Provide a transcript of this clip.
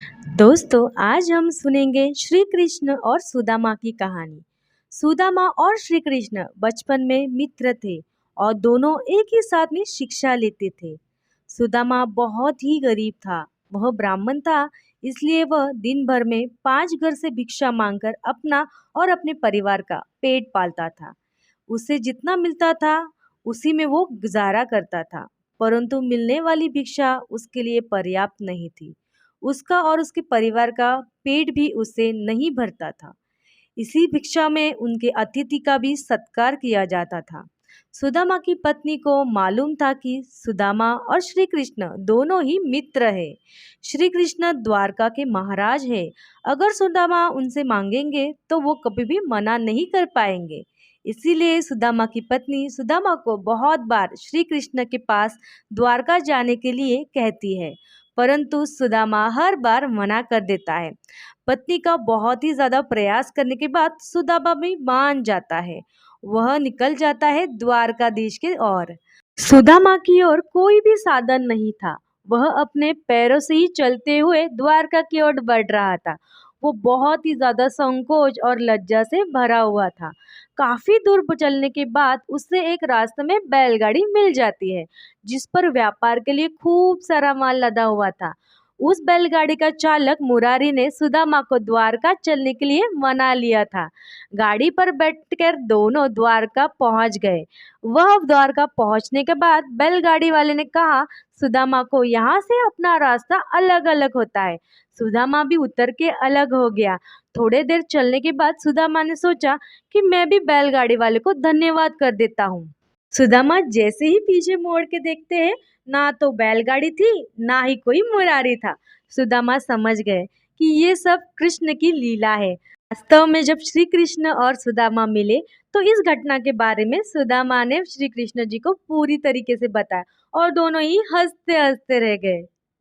दोस्तों, आज हम सुनेंगे श्री कृष्ण और सुदामा की कहानी। सुदामा और श्री कृष्ण बचपन में मित्र थे और दोनों एक ही साथ में शिक्षा लेते थे। सुदामा बहुत ही गरीब था। वह ब्राह्मण था, इसलिए वह दिन भर में 5 घर से भिक्षा मांगकर अपना और अपने परिवार का पेट पालता था। उसे जितना मिलता था उसी में वो गुजारा करता था, परंतु मिलने वाली भिक्षा उसके लिए पर्याप्त नहीं थी। उसका और उसके परिवार का पेट भी उससे नहीं भरता था। इसी भिक्षा में उनके अतिथि का भी सत्कार किया जाता था। सुदामा की पत्नी को मालूम था कि सुदामा और श्री कृष्ण दोनों ही मित्र हैं। श्री कृष्ण द्वारका के महाराज हैं। अगर सुदामा उनसे मांगेंगे तो वो कभी भी मना नहीं कर पाएंगे। इसीलिए सुदामा की पत्नी सुदामा को बहुत बार श्री कृष्ण के पास द्वारका जाने के लिए कहती है, परंतु सुदामा हर बार मना कर देता है। पत्नी का बहुत ही ज्यादा प्रयास करने के बाद सुदामा भी मान जाता है। वह निकल जाता है द्वारकाधीश की ओर। सुदामा की ओर कोई भी साधन नहीं था। वह अपने पैरों से ही चलते हुए द्वारका की ओर बढ़ रहा था। वो बहुत ही ज्यादा संकोच और लज्जा से भरा हुआ था। काफी दूर चलने के बाद उसे एक रास्ते में बैलगाड़ी मिल जाती है, जिस पर व्यापार के लिए खूब सारा माल लदा हुआ था। उस बैलगाड़ी का चालक मुरारी ने सुदामा को द्वारका चलने के लिए मना लिया था। गाड़ी पर बैठकर दोनों द्वारका पहुंच गए। वह द्वारका पहुंचने के बाद बैलगाड़ी वाले ने कहा, सुदामा को यहाँ से अपना रास्ता अलग अलग होता है। सुदामा भी उतर के अलग हो गया। थोड़े देर चलने के बाद सुदामा ने सोचा कि मैं भी बैलगाड़ी वाले को धन्यवाद कर देता हूँ। सुदामा जैसे ही पीछे मोड़ के देखते हैं, ना तो बैलगाड़ी थी, ना ही कोई मुरारी था। सुदामा समझ गए कि ये सब कृष्ण की लीला है। वास्तव में जब श्री कृष्ण और सुदामा मिले तो इस घटना के बारे में सुदामा ने श्री कृष्ण जी को पूरी तरीके से बताया और दोनों ही हंसते हंसते रह गए।